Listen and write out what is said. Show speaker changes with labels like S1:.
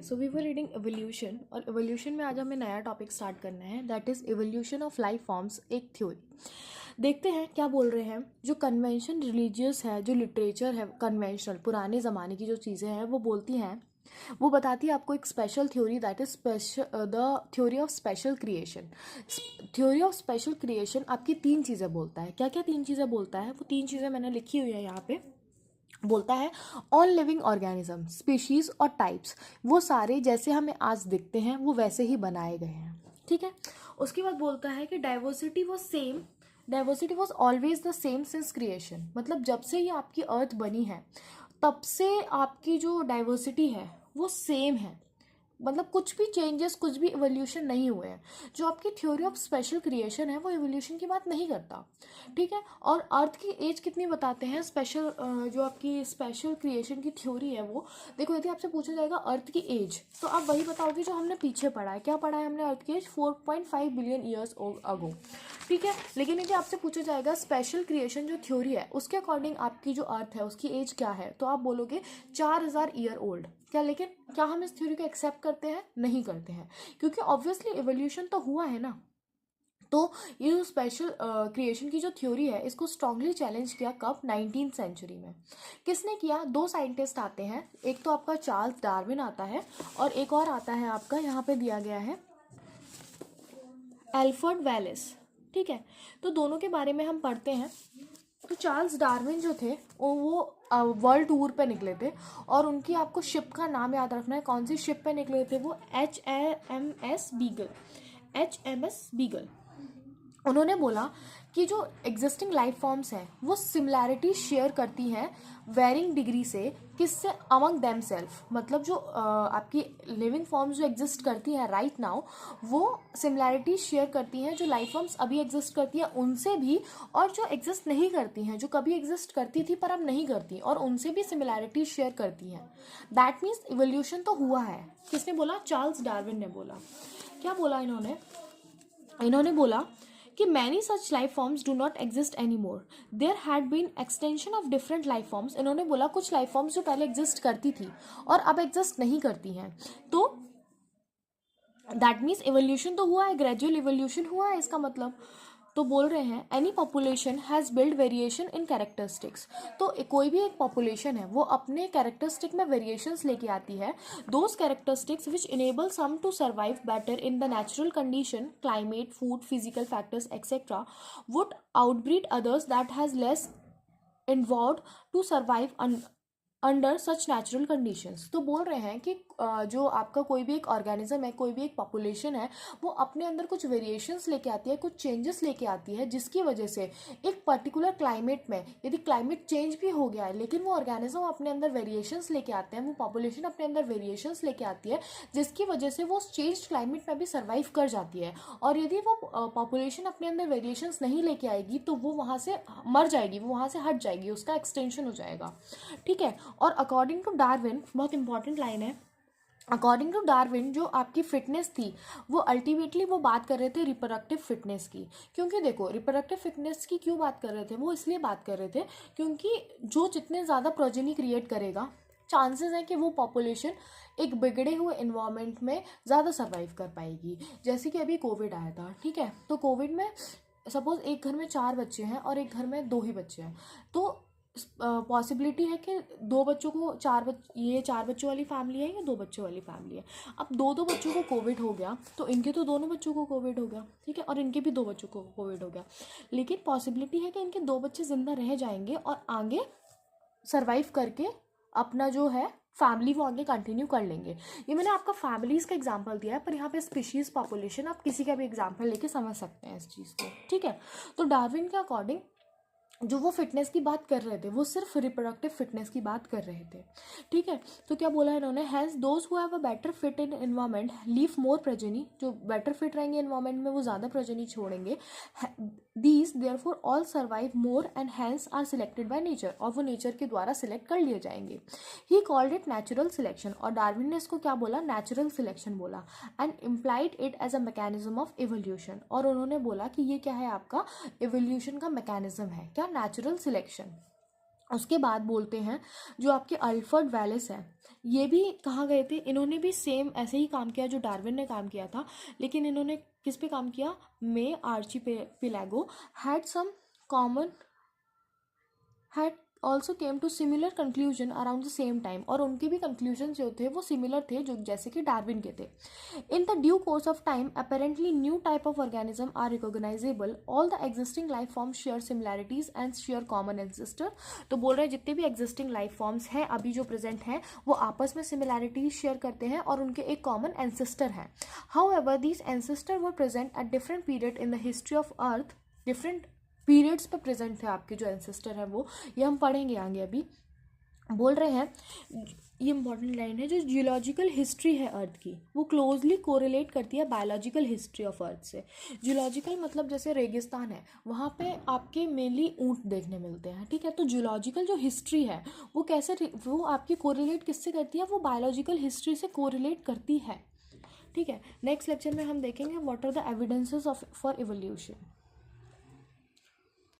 S1: So we were reading evolution और evolution में आज हमें नया टॉपिक स्टार्ट करना है that is evolution of life forms एक थ्योरी। देखते हैं क्या बोल रहे हैं। जो कन्वेंशन रिलीजियस है, जो लिटरेचर है कन्वेंशनल पुराने ज़माने की जो चीज़ें हैं वो बोलती हैं, वो बताती है आपको एक special theory that is the theory of special creation. Theory of special creation आपकी तीन चीज़ें बोलता है। क्या क्या तीन चीज़ें बोलता है? वो तीन चीज़ें मैंने लिखी हुई है यहाँ पे। बोलता है ऑल लिविंग ऑर्गेनिज्म, स्पीशीज और टाइप्स, वो सारे जैसे हमें आज दिखते हैं वो वैसे ही बनाए गए हैं। ठीक है। उसके बाद बोलता है कि diversity was always the same since creation. मतलब जब से ये आपकी अर्थ बनी है तब से आपकी जो डाइवर्सिटी है वो सेम है। मतलब कुछ भी चेंजेस, कुछ भी इवोल्यूशन नहीं हुए हैं। जो आपकी थ्योरी ऑफ स्पेशल क्रिएशन है वो इवोल्यूशन की बात नहीं करता। ठीक है। और अर्थ की एज कितनी बताते हैं स्पेशल, जो आपकी स्पेशल क्रिएशन की थ्योरी है वो, देखो यदि आपसे पूछा जाएगा अर्थ की एज तो आप वही बताओगे जो हमने पीछे पढ़ा है। क्या पढ़ा है हमने? अर्थ की एज 4.5 बिलियन ईयर्स अगो। ठीक है। लेकिन यदि आपसे पूछा जाएगा स्पेशल क्रिएशन जो थ्योरी है उसके अकॉर्डिंग आपकी जो अर्थ है उसकी एज क्या है, तो आप बोलोगे 4000 ईयर ओल्ड। क्या लेकिन क्या हम इस थ्योरी को एक्सेप्ट करते हैं? नहीं करते हैं, क्योंकि ऑब्वियसली इवोल्यूशन तो हुआ है ना। तो ये जो स्पेशल क्रिएशन की जो थ्योरी है इसको स्ट्रांगली चैलेंज किया कब? 19th सेंचुरी में। किसने किया? दो साइंटिस्ट आते हैं, एक तो आपका चार्ल्स डार्विन आता है और एक और आता है आपका, यहाँ पे दिया गया है, एल्फ्रेड वेलेस। ठीक है। तो दोनों के बारे में हम पढ़ते हैं। तो चार्ल्स डार्विन जो थे वो वर्ल्ड टूर पे निकले थे और उनकी आपको शिप का नाम याद रखना है। कौन सी शिप पे निकले थे वो? HMS beagle. HMS beagle. उन्होंने बोला कि जो एग्जिस्टिंग लाइफ फॉर्म्स हैं वो सिमिलैरिटी शेयर करती हैं वेरिंग डिग्री से। किससे? Among them self. मतलब जो आपकी लिविंग फॉर्म्स जो एग्जिस्ट करती हैं राइट नाउ वो सिमिलैरिटी शेयर करती हैं जो लाइफ फॉर्म्स अभी एग्जिस्ट करती हैं उनसे भी, और जो एग्जिस्ट नहीं करती हैं, जो कभी एग्जिस्ट करती थी पर अब नहीं करती, और उनसे भी सिमिलैरिटी शेयर करती हैं। दैट मीन्स इवोल्यूशन तो हुआ है। किसने बोला? चार्ल्स डार्विन ने बोला। क्या बोला इन्होंने बोला कि many such life forms do not exist any more, there had been extinction of different life forms. इन्होंने बोला कुछ लाइफ फॉर्म्स जो पहले एग्जिस्ट करती थी और अब एग्जिस्ट नहीं करती हैं, तो दैट मीन्स इवोल्यूशन तो हुआ है, ग्रेजुअल इवोल्यूशन हुआ है इसका मतलब। तो बोल रहे हैं any population has build variation in characteristics. तो कोई भी एक पॉपुलेशन है वो अपने कैरेक्टरिस्टिक में वेरिएशंस लेके आती है। Those characteristics which enable some to survive better in the natural condition, climate, food, physical factors etcetera, would outbreed others that has less involve to survive under such natural conditions. तो बोल रहे हैं कि जो आपका कोई भी एक ऑर्गेनिज्म है, कोई भी एक पॉपुलेशन है, वो अपने अंदर कुछ वेरिएशंस लेके आती है, कुछ चेंजेस लेके आती है, जिसकी वजह से एक पर्टिकुलर क्लाइमेट में यदि क्लाइमेट चेंज भी हो गया है लेकिन वो ऑर्गेनिज्म अपने अंदर वेरिएशंस लेके आते हैं, वो पॉपुलेशन अपने अंदर वेरिएशंस लेके आती है, जिसकी वजह से वो चेंज क्लाइमेट में भी सर्वाइव कर जाती है। और यदि वो पॉपुलेशन अपने अंदर वेरिएशंस नहीं लेके आएगी तो वो वहाँ से मर जाएगी, वो वहाँ से हट जाएगी, उसका एक्सटेंशन हो जाएगा। ठीक है। और अकॉर्डिंग टू डार्विन, बहुत इंपॉर्टेंट लाइन है, अकॉर्डिंग टू डार्विन जो आपकी फिटनेस थी वो अल्टीमेटली वो बात कर रहे थे रिप्रोडक्टिव फिटनेस की। क्योंकि देखो रिप्रोडक्टिव फिटनेस की क्यों बात कर रहे थे? वो इसलिए बात कर रहे थे क्योंकि जो जितने ज़्यादा प्रोजेनी क्रिएट करेगा चांसेस है कि वो पॉपुलेशन एक बिगड़े हुए इन्वायरमेंट में ज़्यादा सर्वाइव कर पाएगी। जैसे कि अभी कोविड आया था, ठीक है, तो कोविड में सपोज एक घर में 4 बच्चे हैं और एक घर में 2 ही बच्चे हैं, तो पॉसिबिलिटी है कि 2 बच्चों को ये 4 बच्चों वाली फैमिली है या 2 बच्चों वाली फैमिली है। अब 2 बच्चों को कोविड हो गया तो इनके तो दोनों बच्चों को कोविड हो गया, ठीक है, और इनके भी 2 बच्चों को कोविड हो गया। लेकिन पॉसिबिलिटी है कि इनके 2 बच्चे जिंदा रह जाएंगे और आगे सर्वाइव करके अपना जो है फैमिली वो आगे कंटिन्यू कर लेंगे। ये मैंने आपका फैमिलीज का एग्जांपल दिया है, पर यहाँ पे स्पीशीज, पॉपुलेशन, आप किसी का भी एग्जांपल लेके समझ सकते हैं इस चीज़ को। ठीक है। तो डार्विन के अकॉर्डिंग जो वो फिटनेस की बात कर रहे थे वो सिर्फ रिप्रोडक्टिव फिटनेस की बात कर रहे थे। ठीक है। तो क्या बोला इन्होंने? Has those who have a better fit in environment leave more progeny. जो बेटर फिट रहेंगे एनवायरमेंट में वो ज़्यादा प्रोजेनी छोड़ेंगे। These therefore all survive more and hence are selected by nature. और वो नेचर के द्वारा सिलेक्ट कर लिए जाएंगे। He called it natural selection. और डार्विन ने इसको क्या बोला? नेचुरल सिलेक्शन बोला। And implied it as a mechanism of evolution. और उन्होंने बोला कि ये क्या है? आपका इवोल्यूशन का मैकेनिज्म है। क्या? Natural selection. उसके बाद बोलते हैं जो आपके अल्फ्रेड वेलिस है, ये भी कहाँ गए थे, इन्होंने भी सेम ऐसे ही काम किया जो डार्विन ने काम किया था, लेकिन इन्होंने किस पे काम किया, मे archipelago had some common, had also came to similar conclusion around the same time, और उनके भी कंक्लूजन जो थे वो सिमिलर थे जो जैसे कि डार्विन के थे. In the due course of time apparently new type of organism are recognisable, all the existing life form share similarities and share common ancestor. तो बोल रहे हैं जितने भी एग्जिस्टिंग लाइफ फॉर्म्स हैं अभी जो प्रेजेंट हैं वो आपस में सिमिलैरिटीज शेयर करते हैं और उनके एक कॉमन एंसेस्टर हैं. How ever these ancestor were present at different period in the history of earth, different periods पे प्रेजेंट थे आपके जो एंसेस्टर हैं वो, ये हम पढ़ेंगे आगे. अभी बोल रहे हैं, ये इंपॉर्टेंट लाइन है, जो जियोलॉजिकल हिस्ट्री है अर्थ की वो क्लोजली कोरिलेट करती है बायोलॉजिकल हिस्ट्री ऑफ अर्थ से. जियोलॉजिकल मतलब जैसे रेगिस्तान है वहाँ पे आपके मेनली ऊँट देखने मिलते हैं, ठीक है. तो जियोलॉजिकल जो हिस्ट्री है वो कैसे, वो आपकी कोरिलेट किससे करती है, वो बायोलॉजिकल हिस्ट्री से कोरिलेट करती है, ठीक है. नेक्स्ट लेक्चर में हम देखेंगे what are the evidences of for evolution.